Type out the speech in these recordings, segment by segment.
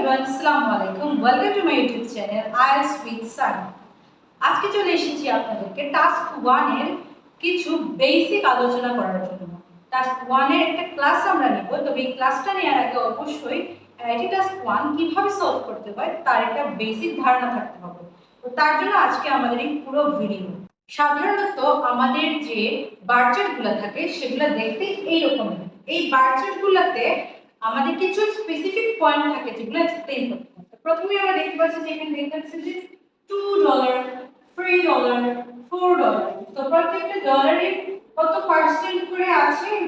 everyone, Assalamu alaikum. Welcome to my YouTube channel IELTS with Sun. আজকে চলে এসেছি আপনাদেরকে টাস্ক 1 এর কিছু বেসিক আলোচনা করার জন্য। টাস্ক 1 এর একটা ক্লাস আমরা নিব, তবে এই ক্লাসটা নেওয়ার আগে অবশ্যই এটি টাস্ক 1 কিভাবে সলভ করতে হয় তার একটা বেসিক ধারণা থাকতে হবে। তো তার জন্য আজকে আমাদের এই পুরো ভিডিও। সাধারণত আমাদের যে বার চার্টগুলো থাকে সেগুলো দেখতে এইরকম। এই বার চার্টগুলোতে আমাদের কিছু স্পেসিফিক পয়েন্ট থাকে যেগুলো এক্সপ্লেইন করতে হয়। প্রথমে আমরা দেখতে পাচ্ছি যে এখানে দেখতে পাচ্ছি যে $2, $3, $4। তো প্রত্যেকটা ডলারে কত পার্সেন্ট করে আছে এই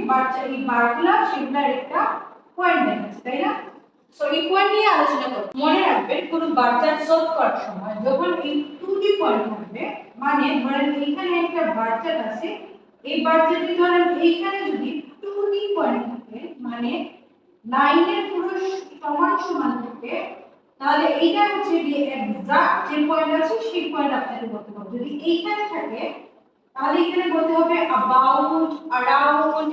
বারগুলো সেগুলোর একটা পয়েন্ট দেখাচ্ছে, তাই না? সো এই পয়েন্ট নিয়ে আলোচনা করব। মনে রাখবেন কোন বার চার্ট সলভ করার সময় যখন এই 2D পয়েন্ট থাকবে, মানে ধরেন এইখানে একটা বার চার্ট আছে, এই বার চার্টে ধরেন এইখানে যদি 2D পয়েন্ট থাকে, মানে লাইনের পুরো সমান থাকে, তাহলে এইটা হচ্ছে যে এক্সাক্ট যে পয়েন্ট আছে সেই পয়েন্ট আপনাকে বলতে হবে। যদি এইখানে থাকে তাহলে এখানে বলতে হবে about, around,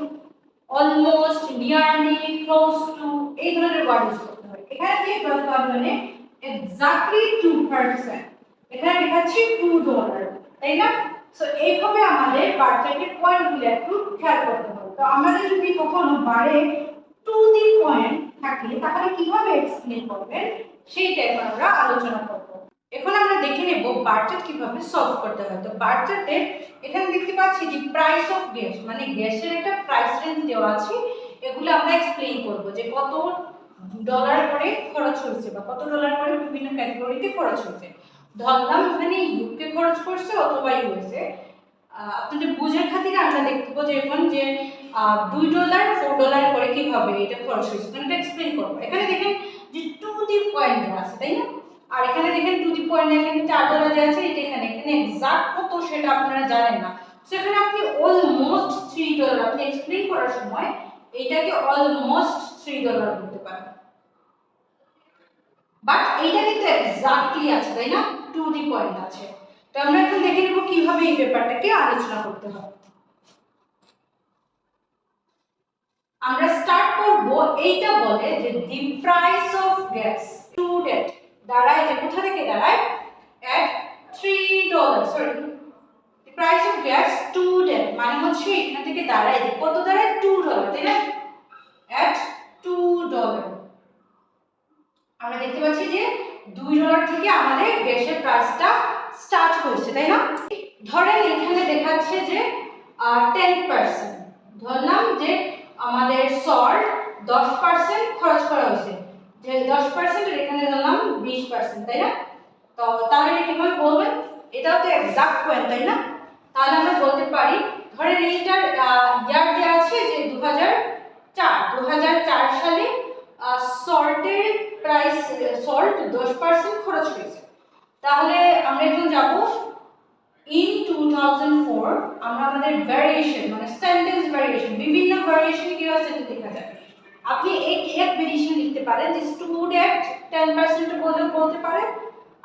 almost, nearly, close to, এই ধরনের ওয়ার্ড ইউজ করতে হবে। এখানে যে বলতে হবে মানে exactly 2%, এখানে দেখাচ্ছি $2, তাই না? সো এইভাবে আমাদের বার চার্টের পয়েন্টগুলো একটু খেয়াল করতে হবে। তো আমাদের যদি কখনো বারে 2D পয়েন্ট থাকে তাহলে কিভাবে এক্সপ্লেইন করবেন সেইটা এখন আমরা আলোচনা করব। এখন আমরা দেখে নেব বার চার্ট কিভাবে সলভ করতে হয়। তো বার চার্টে এখানে দেখতে পাচ্ছি যে প্রাইস অফ গ্যাস, মানে গ্যাসের একটা প্রাইস রেঞ্জ দেওয়া আছে, এগুলো আমরা এক্সপ্লেইন করব যে কত ডলার করে খরচ হয়েছে বা কত ডলার করে বিভিন্ন ক্যাটাগরিতে খরচ হয়েছে। ধরলাম এখানে ইউকে খরচ করছে অথবা ইউএসএ। আপনাদের বুঝার খাতিরে আমরা দেখব যে এখন যে $2, $4 করে কিভাবে এটা খরচ হয়েছে এটা এক্সপ্লেইন করব। এখানে দেখেন যে 2D পয়েন্ট দেওয়া আছে, তাই না? আর এখানে দেখেন 2D পয়েন্ট এখানে $4 দেওয়া আছে, এটা এখানে এক্সাক্ট কত সেটা আপনারা জানেন না। সেখানে আপনি অলমোস্ট $3 আপনি এক্সপ্লেইন করার সময় এটাকে অলমোস্ট $3 বলতে পারেন, বাট এটা কিন্তু এক্স্যাক্টলি আছে, তাই না? 2D পয়েন্ট আছে। তো আমরা এখন দেখে নেব কিভাবে এই ব্যাপারটাকে আলোচনা করতে হয়। আমরা স্টার্ট করব, এইটা বলে যে the price of gas stood at, দাঁড়ায় যে কোথা থেকে দাঁড়ায় at $3, sorry the price of gas stood at মানে হচ্ছে এখান থেকে দাঁড়ায় যে কত দাঁড়ায় $2, তাই না? at $2 আমরা দেখতে পাচ্ছি যে $2 থেকে আমাদের গ্যাসের প্রাইসটা স্টার্ট হয়েছে, তাই না? ধরেন এখানে দেখাচ্ছে যে 10%, ধরলাম যে আমাদের সল্ট 10% খরচ করা হয়েছে, যে 10% এর এখানে ধরলাম 20%, তাই না? তো তাহলে এটা কিভাবে বলবেন? এটাও তো এক্সাক্ট পয়েন্ট, তাই না? তাহলে আমরা বলতে পারি ধরেন এইটার ইয়ার দেওয়া আছে যে 2004 সালে সল্টের প্রাইস, সল্ট 10% খরচ হয়েছে। তাহলে আমরা এখন যাব in 2004, আমরা আমাদের ভ্যারিয়েশন মানে সেন্টেন্স ভ্যারিয়েশন, বিভিন্ন ভ্যারিয়েশন কি আছে সেটা দেখা যায়। আপনি এক ভ্যারিয়েশন লিখতে পারেন যে স্টুডেন্ট 10% বলতে পারেন,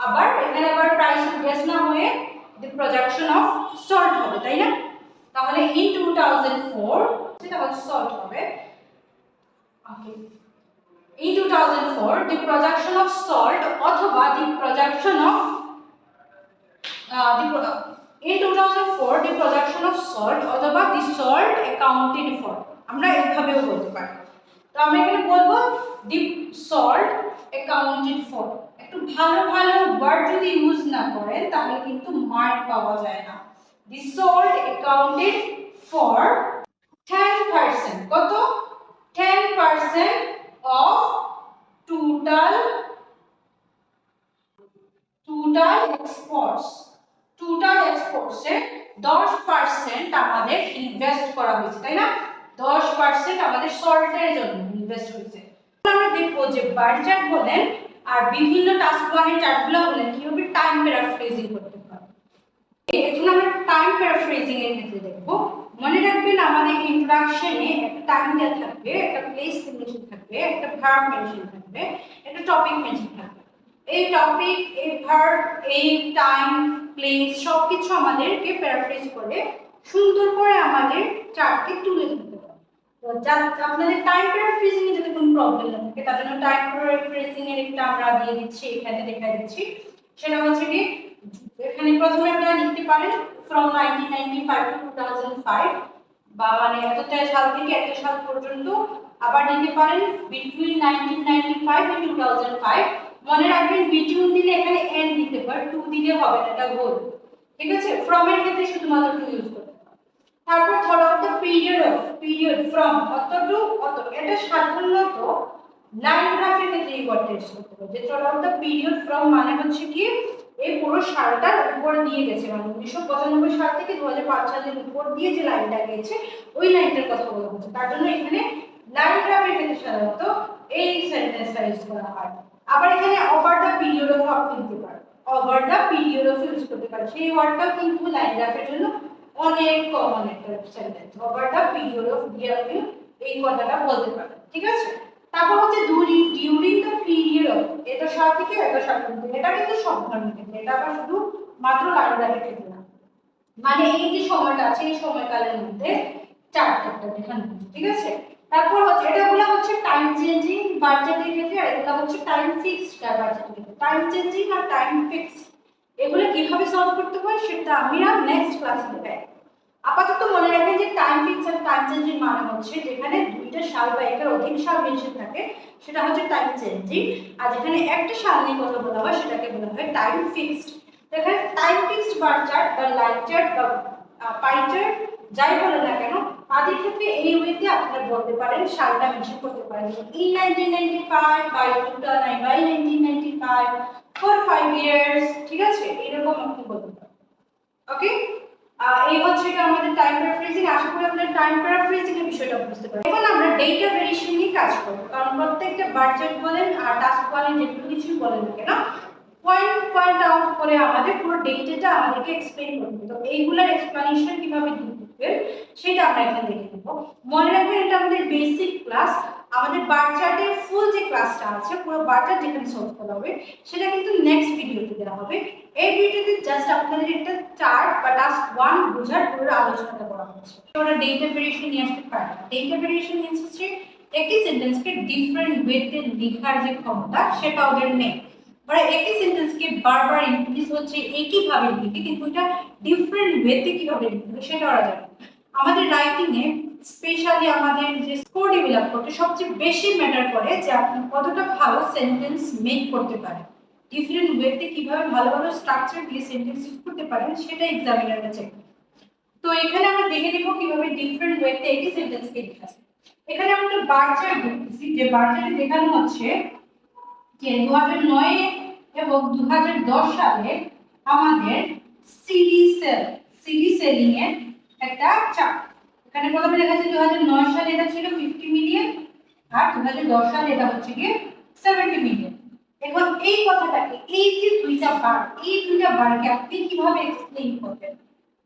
আবার এখানে আবার প্রাইস অফ গ্যাস না হয়ে the projection of salt হবে, তাই না? তাহলে in 2004 সেটা সল্ট হবে। ওকে, in 2004 the projection of salt অথবা the projection of in 2004 the projection of salt অথবা the salt accounted for, আমরা এইভাবেও বলতে পারি। তো আমরা এখানে বলবো the salt accounted for। একটু ভালো ওয়ার্ড যদি ইউজ না করেন তাহলে কিন্তু মার্ক পাওয়া যায় না। the salt accounted for 10%, কত? 10% of total exports, টোটাল এক্সপোর্টসে 10% আমাদের ইনভেস্ট করা হয়েছে, তাই না? 10% আমাদের সল্টের জন্য ইনভেস্ট হয়েছে। আমরা দেখবো যে বার চার্ট বলেন আর বিভিন্ন টাস্ক 1 এর চার্টগুলো বলেন কিভাবে টাইম প্যারাফ্রেজিং করতে হয়। এখন আমরা টাইম প্যারাফ্রেজিং এর ক্ষেত্রে দেখবো। মনে রাখবেন আমাদের ইন্ট্রোডাকশনে একটা টাইম দেওয়া থাকবে, একটা প্লেস মেনশন থাকবে, একটা ভার্ব মেনশন থাকবে, একটা টপিক মেনশন থাকবে। এই টপিক, এই ভার্ব, এই টাইম, প্লেস সবকিছু আমাদেরকে প্যারাফ্রেজ করে সুন্দর করে আমাদের চার্টকে তুলে ধরতে হবে। তো আপনাদের টাইম প্যারাফ্রেজিং এ যদি কোনো প্রবলেম না থাকে তার জন্য টাইম প্যারাফ্রেজিং এর একটা ডেটটা আমরা দিয়ে দিচ্ছি, এখানে দেখাই দিচ্ছি। সেটা হচ্ছে কি এখানে প্রথমে আপনারা লিখতে পারেন ফ্রম 1995 টু 2005, বা মানে এতটা সাল থেকে এত সাল পর্যন্ত। আবার দিতে পারেন বিটুইন 1995 এন্ড 2005। মনে রাখবেন বিটুইন দিলে এখানে এন্ড দিতে পারেন, টু দিলে হবে না, এটা ভুল। ঠিক আছে, ফ্রম এর ক্ষেত্রে শুধুমাত্র টু ইউজ করতে হবে। তারপর ধরো দ্য পিরিয়ড ফ্রম অত টু অত, এটা সাধারণত লাইন গ্রাফের ক্ষেত্রে এই ওয়ার্ডটা ইউজ করতে হবে। যে থ্রু দ্য পিরিয়ড ফ্রম মানে হচ্ছে কি এই পুরো সালটার উপর দিয়ে গেছে, মানে 1995 সাল থেকে 2005 সালের উপর দিয়ে যে লাইনটা গেছে ওই লাইনটার কথা বলা হচ্ছে। তার জন্য এখানে লাইন গ্রাফের ক্ষেত্রে সাধারণত এই সেন্টেন্সটা ইউজ করা হয়। আবার এখানে ওভার দ্য পিরিয়ড অফ আপনি দিতে পারেন, over the period of use করতে পারেন। সেই ওয়ার্ডটা কিন্তু লাইন গ্রাফের জন্য অনেক কমন একটা sentence. Over the period of আপনি এই কথাটা বলতে পারেন। ঠিক আছে, তারপর হচ্ছে ডিউরিং দ্য পিরিয়ড অফ, এটা সাল থেকে এত সাল পর্যন্ত, এটা কিন্তু সব ধরনের ক্ষেত্রে, এটা আবার শুধু মাত্র লাইন গ্রাফের ক্ষেত্রে না। মানে এই যে সময়টা আছে এই সময়কালের মধ্যে চারটা দেখানো। ঠিক আছে, তারপর হচ্ছে এটাগুলো হচ্ছে টাইম চেঞ্জিং বার্চার্টের ক্ষেত্রে, আর এগুলো হচ্ছে টাইম ফিক্সড বার্চার্টের ক্ষেত্রে। টাইম চেঞ্জিং আর টাইম ফিক্সড এগুলো কিভাবে সলভ করতে হয় সেটা আমি নেক্সট ক্লাসে দেখাই। আপাতত মনে রাখবেন যে টাইম ফিক্স আর টাইম চেঞ্জিং মানে হচ্ছে যেখানে দুইটা সাল বা একের অধিক সাল মেনশন থাকে সেটা হচ্ছে টাইম চেঞ্জিং, আর যেখানে একটা সাল নিয়ে কথা বলা হয় সেটাকে বলা হয় টাইম ফিক্সড। এখানে টাইম ফিক্সড বার চার্ট বা লাইন চার্ট বা পাই চার্ট যাই বলেন না কেন, তাদের ক্ষেত্রে এই ওয়েতে আপনারা বলতে পারেন, সালটা মেনশন করতে পারেন in 1995 by 2009 by 1995 for 5 years. ঠিক আছে, এরকম আপনি বলতে পারেন। ওকে, এই হচ্ছে কি আমাদের টাইম প্যারাফ্রেজিং। আশা করি আপনারা টাইম প্যারাফ্রেজিং এর বিষয়টা বুঝতে পারবেন। এখন আমরা ডেটা ভেরিয়েশন নিয়ে কাজ করব, কারণ প্রত্যেকটা বার চার্ট বলেন আর টাস্ক বলেন যেগুলো কিছু বলেন না কেন পয়েন্ট আউট করে আমাদের পুরো ডেটাটা আমাদেরকে এক্সপ্লেইন করতে হবে। তো এইগুলোর এক্সপ্লেনেশন কিভাবে দিবেন সেটা আমরা এখানে দেখে নেব। মনে রাখবেন এটা আমাদের বেসিক ক্লাস। আমাদের বার চার্টের ফুল যে ক্লাসটা আছে পুরো বার চার্ট যেখানে সলভ করা হবে সেটা কিন্তু নেক্সট ভিডিওতে দেওয়া হবে। এই ভিডিওতে জাস্ট আপনাদের একটা চার্ট বা টাস্ক 1 বোঝার পুরো আলোচনাটা করা হচ্ছে। ওরা ডেটা ভেরিয়েশন নিয়ে আসতে পারে। ডেটা ভেরিয়েশন মিন্স হচ্ছে একই সেন্টেন্সকে ডিফারেন্ট ওয়েতে লেখার যে ক্ষমতা সেটা ওদের নেই। ওরা একই সেন্টেন্সকে বারবার ইনক্রিজ হচ্ছে একই ভাবে লিখে, কিন্তু এটা ডিফারেন্ট ওয়েতে কিভাবে লিখবে সেটা ওরা জানে। আমাদের রাইটিং এ স্পেশালি আমাদের যে স্কোর ডেভেলপ করতে সবচেয়ে বেশি ম্যাটার করে যে আপনি কতটা ভালো সেন্টেন্স মেক করতে পারেন, ডিফারেন্ট ওয়েতে কিভাবে ভালো ভালো স্ট্রাকচার দিয়ে সেন্টেন্স ইউজ করতে পারেন সেটা এক্সামিনাররা চেক করে। তো এখানে আমরা দেখে নেব কিভাবে ডিফারেন্ট ওয়েতে একই সেন্টেন্সকে লেখা যায়। এখানে আমরা বার চার্ট দেখতেছি, যে বার চার্টে দেখানো হচ্ছে যে 2009 এবং 2010 সালে আমাদের সিডি সেলিং এর একটা চার্ট। এখানে প্রথমে লেখা আছে 2009 সালে এটা ছিল 50 মিলিয়ন আর 2010 সালে এটা হচ্ছে কি 70 মিলিয়ন। এখন এই কথাটাকে এই যে দুইটা বার, এই দুইটা বারকে আপনি কিভাবে এক্সপ্লেইন করবেন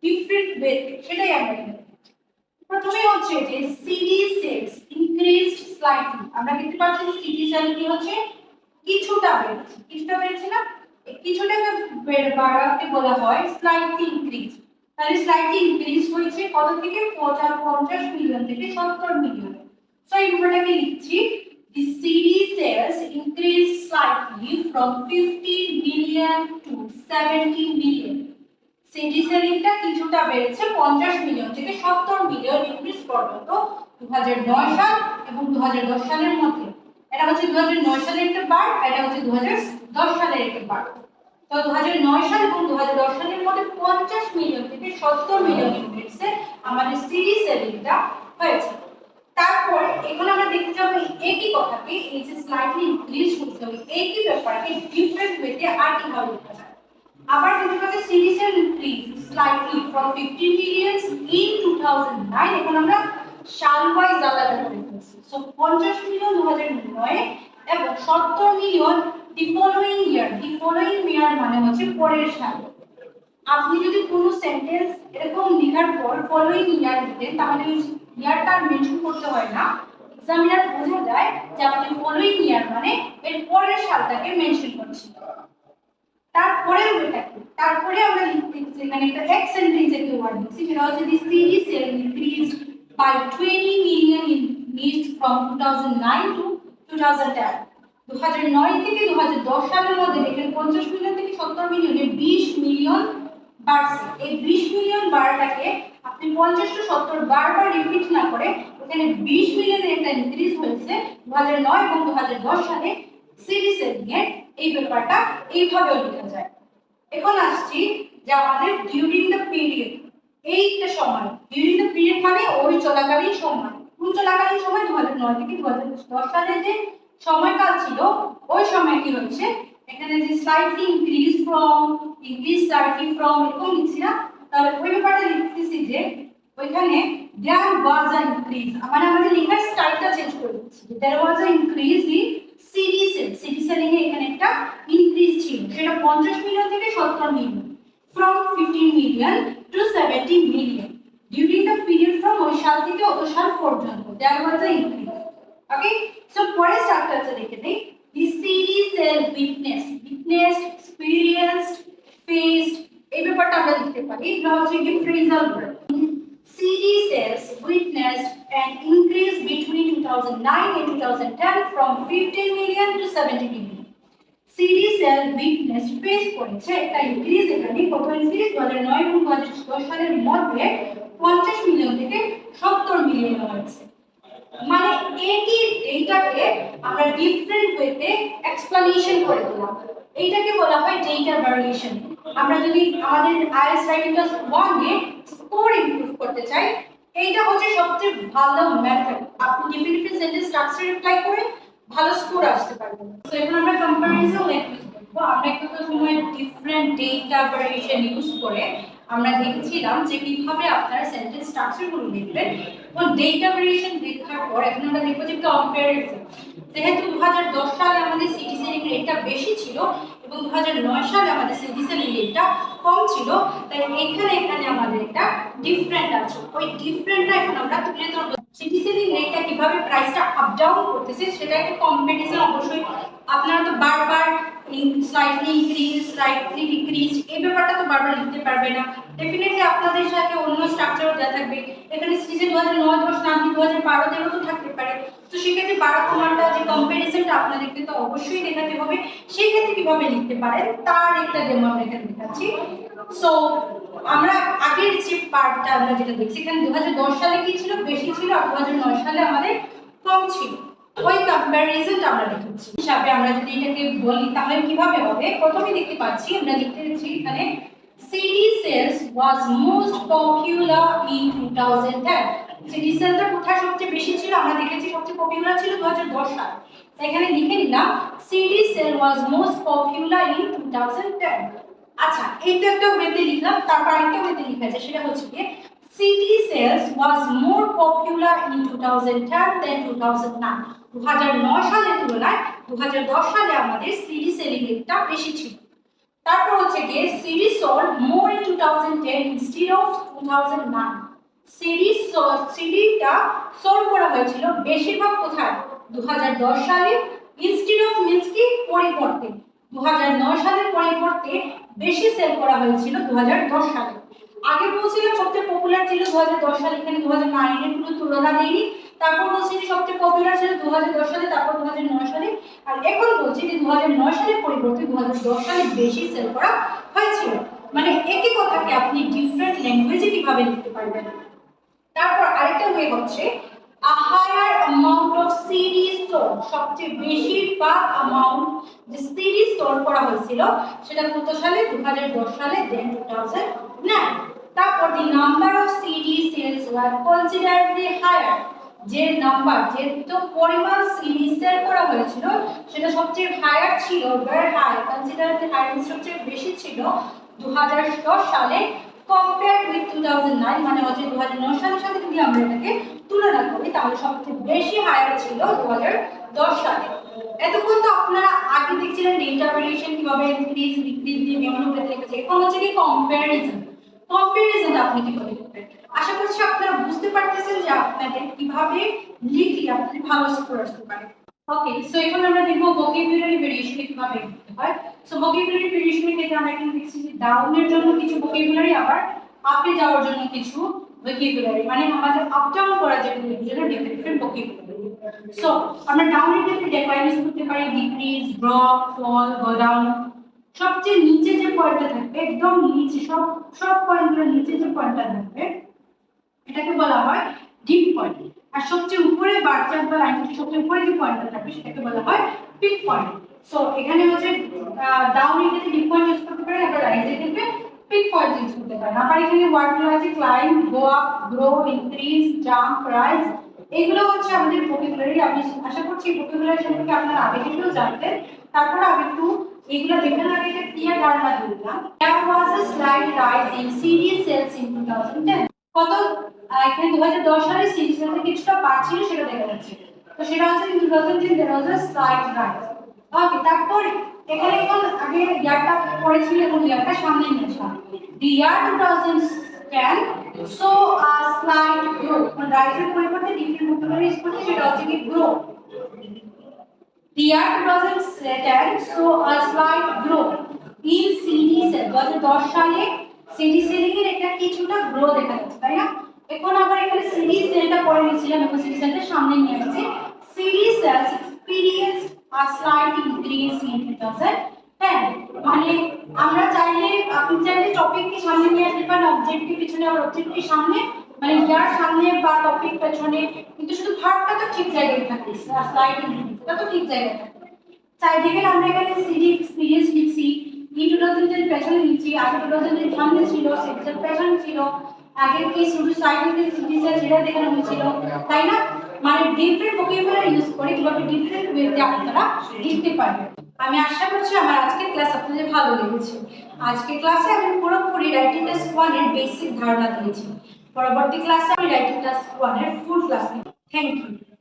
ডিফারেন্ট ওয়েতে সেটাই আমরা এখানে দেখছি। প্রথমে হচ্ছে যে সিডি সেলস ইনক্রিজড স্লাইটলি। আমরা দেখতে পাচ্ছি সিডি সেল কি হচ্ছে কিছুটা বেড়েছে না, এই কিছুটাকে বাড়াতে বলা হয় স্লাইটলি ইনক্রিজ। তাহলে স্লাইটলি ইনক্রিজ হয়েছে কত থেকে 50 মিলিয়ন থেকে 70 মিলিয়ন। সো এই ব্যাপারটাকে লিখছি the CD sales increased slightly from 50 million to 70 million. CD সেলিংটা কিছুটা বেড়েছে 50 মিলিয়ন থেকে 70 মিলিয়ন ইউনিট পর্যন্ত 2009 সাল এবং 2010 সালের মধ্যে। এটা হচ্ছে 2009 সালের একটা বার, এটা হচ্ছে 2010 সালের একটা বার। তো 2009 সাল এবং 2010 সালের মধ্যে 50 মিলিয়ন থেকে 70 মিলিয়ন ইউনিটসে আমাদের সিডি সেলিংটা হয়েছে। তারপর এখন আমরা দেখতে যাবো একই কথাকে এই যে স্লাইটলি ইনক্রিজ করতে হবে একই ব্যাপারকে ডিফারেন্ট ওয়েতে আর কিভাবে লেখা যায়। আবার দেখতে পাচ্ছি CD sale increase slightly from 50 million in 2009। এখন আমরা সাল ওয়াইজ আলাদা করে ফেলছি। সো 50 মিলিয়ন 2009 এবং 70 million the following year. The following year মানে হচ্ছে পরের সাল। আপনি যদি কোনো সেন্টেন্স এরকম লেখার পর ফলোইং ইয়ার দিতেন তাহলে ইয়ারটা মেনশন করতে হয় না, এক্সামিনার বোঝা যায় যে আপনি ফলোইং ইয়ার মানে এর পরের সালটাকে মেনশন করছেন। তারপরে তারপরে আমরা লিখতেছি এখানে একটা এক সেন্টেন্স একটা ওয়ার্ড দিচ্ছি, সেটা হচ্ছে the CD sale increased by 20 million units from 2009 to 2010। 2009 থেকে 2010 সালের মধ্যে দেখেন 50 মিলিয়ন থেকে 70 মিলিয়নে 20 মিলিয়ন বাড়ছে। এই 20 মিলিয়ন বাড়াটাকে আপনি 50 টু 70 বারবার রিপিট না করে এখানে 20 মিলিয়নের একটা ইনক্রিজ হয়েছে 2009 এবং 2010 সালে সিডি সেলিং এর এই ব্যাপারটা এইভাবেও লেখা যায়। এখন আসছি যে আমাদের ডিউরিং দ্য পিরিয়ড, এইটা সময় ডিউরিং দ্য পিরিয়ড মানে ওই চলাকালীন সময়, কোন চলাকালীন সময় 2009 থেকে 2010 সালে যে সময়কাল ছিল ওই সময় কি হচ্ছে এখানে যে স্লাইটলি ইনক্রিজ স্লাইটলি ফ্রম এরকম লিখছি না, তাহলে ওই ব্যাপারটা লিখতেছি যে ওইখানে দেয়ার ওয়াজ আ ইনক্রিজ, মানে আমাদের লেখার স্টাইলটা চেঞ্জ করে দিচ্ছি। দেয়ার ওয়াজ আ ইনক্রিজ ইন সিডি সেলিং এ এখানে একটা ইনক্রিজ ছিল, সেটা 50 মিলিয়ন থেকে 70 million, from 15 million to 70 million during the period from ওই সাল থেকে অত সাল পর্যন্ত there was a increase. Okay, so পরের স্ট্রাকচারটা দেখে নেই। the CD cell witnessed experienced faced এই ব্যাপারটা আমরা লিখতে পারি, এটা হচ্ছে কি phrasal verb। CD cells witnessed an increase between 2009 and 2010 from 15 million to 70 million. CD sale weakness face করেছে একটা ইনক্রিজ, এখানে কত ইনক্রিজ 2009 এবং 2010 সালের মধ্যে 50 মিলিয়ন থেকে 70 মিলিয়ন হয়েছে। মানে একই ডেটাকে আমরা ডিফারেন্ট ওয়েতে এক্সপ্লেনেশন করে দিলাম, এইটাকে বলা হয় ডেটা ভ্যারিয়েশন। আমরা যদি আমাদের আইএলটিএস রাইটিং ক্লাস 1 এ স্কোর ইমপ্রুভ করতে চাই, এইটা হচ্ছে সবচেয়ে ভালো মেথড। আপনি ডিফারেন্ট সেন্টেন্স স্ট্রাকচার অ্যাপ্লাই করে ভালো স্কোর আসতে পারবেন। সো এখন আমরা কম্পারিজন ল্যাঙ্গুয়েজ দেখব। আমরা একটা সময় ডিফারেন্ট ডেটা ভ্যারিয়েশন ইউজ করে আমরা দেখেছিলাম যে কিভাবে আপনারা সেন্টেন্স স্ট্রাকচারগুলো লিখবেন, এবং ডেটা ভ্যারিয়েশন দেখার পর এখন আমরা দেখব যে কম্পারিজন। যেহেতু 2010 সালে আমাদের সিডি সেলিং রেটটা বেশি ছিল এবং 2009 সালে আমাদের সিডি সেলিং রেটটা কম ছিল, তাই এখানে আমাদের একটা ডিফারেন্ট আছে। ওই ডিফারেন্টটা এখন আমরা তুলে ধরব। সিডি সেলিং রেটটা কিভাবে প্রাইসটা আপ ডাউন করতেছে সেটা একটা কম্পিটিশন। অবশ্যই আপনারা তো বারবার স্লাইটলি ইনক্রিজ স্লাইটলি ডিক্রিজ এই ব্যাপারটা তো বারবার লিখতে পারবে না। ডেফিনেটলি আপনাদের সাথে অন্য স্ট্রাকচারও দেওয়া থাকবে, এখানে সিডি 2009 10 না 2012 তেও তো থাকতে পারে। তো সেক্ষেত্রে 12 তোমারটা যে কম্পারিজনটা আপনাদেরকে তো অবশ্যই দেখাতে হবে, সেই ক্ষেত্রে কিভাবে লিখতে পারেন তার একটা ডেমো আমরা এখানে দেখাচ্ছি। সো আমরা আগের যে পার্টটা আমরা যেটা দেখছি এখানে 2010 সালে কি ছিল বেশি ছিল আর 2009 সালে আমাদের কম ছিল, ওই কম্পারিজনটা আমরা দেখাচ্ছি। হিসাবে আমরা যদি এটাকে বলি তাহলে কিভাবে হবে, প্রথমে দেখতে পাচ্ছি আমরা লিখতে পাচ্ছি এখানে CD sales was most popular in 2010। CD সেলটা কোথায় সবচেয়ে বেশি ছিল আমরা দেখেছি, সবচেয়ে পপুলার ছিল 2010 সালে। তাই এখানে লিখে নিলাম CD sale was most popular in 2010। আচ্ছা, এইটা একটা ওয়েতে লিখলাম, তারপর আরেকটা ওয়েতে লিখা আছে সেটা হচ্ছে কি CD sales was more popular in 2010 than 2009। 2009 সালের তুলনায় 2010 সালে আমাদের সিডি সেলিং রেটটা বেশি ছিল। তারপর হচ্ছে কি CD sold more in 2010 instead of 2009। সিডিটা সোল্ড করা হয়েছিল বেশিরভাগ কোথায় 2010 সালে, ইনস্টেড অফ মিন্স কি পরিবর্তে 2009 সালের পরিবর্তে বেশি সেল করা হয়েছিল 2010 সালে। আগে বলছিলাম সবচেয়ে পপুলার ছিল 2010 সালে, এখানে 2009 এর কোনো তুলনা দেইনি। তারপর বলছি যে সবচেয়ে পপুলার ছিল 2010 সালে, তারপর 2009 সালে, আর এখন বলছি যে 2009 সালের পরিবর্তে 2010 সালে বেশি সেল করা হয়েছিল। মানে একই কথাকে আপনি ডিফারেন্ট ল্যাঙ্গুয়েজে কিভাবে লিখতে পারবেন। তারপর আরেকটা ওয়ে হচ্ছে a higher amount of series sold, সবচেয়ে বেশিরভাগ অ্যামাউন্ট যে সিরিজ সোল্ড করা হয়েছিল সেটা কত সালে 2010 সালে দেন 2009। তারপর the number of CD sales were considerably higher, যে নাম্বার যে তো পরিমাণ সিডি সেল করা হয়েছিল সেটা সবচেয়ে হায়ার ছিল, very high considerably higher সবচেয়ে বেশি ছিল 2010 সালে compared with 2009। মানে হচ্ছে 2009 সালের সাথে যদি আমরা এটাকে তুলনা করি তাহলে সবচেয়ে বেশি হায়ার ছিল 2010 সালে। এতক্ষণ তো আপনারা আগে দেখছিলেন ডেটা ভ্যারিয়েশন কিভাবে ইনক্রিজ ডিক্রিজ দিয়ে বিভিন্ন ক্ষেত্রে লিখেছে, এখন হচ্ছে কি কম্পারিজন আপনি কিভাবে করবেন। আশা করছি আপনারা বুঝতে পারতেছেন যে আপনাদের কিভাবে লিখলে আপনাদের ভালো স্কোর আসতে পারে। ওকে, সো এখন আমরা দেখব ভোকাবুলারি ভেরিয়েশন কিভাবে লিখতে হয়। সো ভোকাবুলারি ভেরিয়েশনের ক্ষেত্রে আমরা এখানে দেখছি যে ডাউনের জন্য কিছু ভোকাবুলারি আবার আপে যাওয়ার জন্য কিছু vocabulary মানে আমাদের আপ ডাউন করা যে জন্য ডিফারেন্ট vocabulary। সো আমরা ডাউন এর ডেক্লাইন ইউজ করতে পারি ডিক্রিজ, ড্রপ, ফল, গো ডাউন। সবচেয়ে নিচে যে পয়েন্টটা থাকবে একদম নিচে সব পয়েন্টগুলোর নিচে যে পয়েন্টটা থাকবে এটাকে বলা হয় ডিপ পয়েন্ট। আর সবচেয়ে উপরে বার চার্ট বা লাইন সবচেয়ে উপরে যে পয়েন্টটা থাকবে সেটাকে বলা হয় পিক পয়েন্ট। সো এখানে হচ্ছে ডাউন এর ক্ষেত্রে ডিপ পয়েন্ট ইউজ করতে পারেন, আবার রাইজ এর ক্ষেত্রে পিক পয়েন্ট ইউজ করতে পারেন। আবার এখানে ওয়ার্ডগুলো আছে climb, go up, grow, increase, jump, rise. এগুলো হচ্ছে আমাদের ভোকাবুলারি। আমি আশা করছি ভোকাবুলারি সম্পর্কে আপনারা আগে থেকেও জানতেন। তারপর আমি একটু এগুলো দেখানোর আগে একটা ক্লিয়ার ধারণা দিলাম। There was a slight rise in CD sales in 2010। কত এখানে 2010 সালে সিডি সেলসে কিছুটা বাড়ছিল সেটা দেখা যাচ্ছে। তো সেটা হচ্ছে in 2010 there was a slight rise। ওকে, তারপর এখানে এখন আগে ইয়ারটা পড়েছিল এবং ইয়ারটা সামনে নিয়ে আসলাম। The year 2010 saw a slight growth। rise এর পরিবর্তে ডিফারেন্ট ভোকাবুলারি ইউজ করতে সেটা হচ্ছে কি grow. The year 2010 saw a slight growth in CD sales। 2010 সালে সিডি সেলিং এর একটা কিছুটা গ্রো দেখা যাচ্ছে, তাই না? এখন আবার এখানে সিডি সেলটা পরে নিয়েছিলাম এবং সিডি সেলটা সামনে নিয়ে আসছি। CD sales experienced a slight increase in 2010। মানে আমরা চাইলে আপনি চাইলে টপিককে সামনে নিয়ে আসতে পারেন, অবজেক্টকে পিছনে আর অবজেক্টকে সামনে, মানে ইয়ার সামনে বা টপিক পেছনে, কিন্তু শুধু ভার্বটা তো ঠিক জায়গায় থাকে, স্লাইড ইনক্রিজ এটা তো ঠিক জায়গায় থাকে। চাই দেখেন আমরা এখানে সিডি এক্সপেরিয়েন্স লিখছি, ই 2010 পেছনে লিখছি, আগে 2010 সামনে ছিল, সেকশন পেছনে ছিল, আগে কি শুধু সাইডে সিডি সেটা দেখানো হয়েছিল, তাই না? মানে ডিফারেন্ট ভোকাবুলারি ইউজ করে কিভাবে ডিফারেন্ট ওয়েতে আপনারা লিখতে পারবেন। আমি আশা করছি আমার আজকের ক্লাস আপনাদের ভালো লেগেছে। আজকের ক্লাসে আমি পুরোপুরি রাইটিং টাস্ক 1 এর বেসিক ধারণা দিয়েছি। পরবর্তী ক্লাসে আমি রাইটিং টাস্ক 1 এর ফুল ক্লাস নেব। Thank you.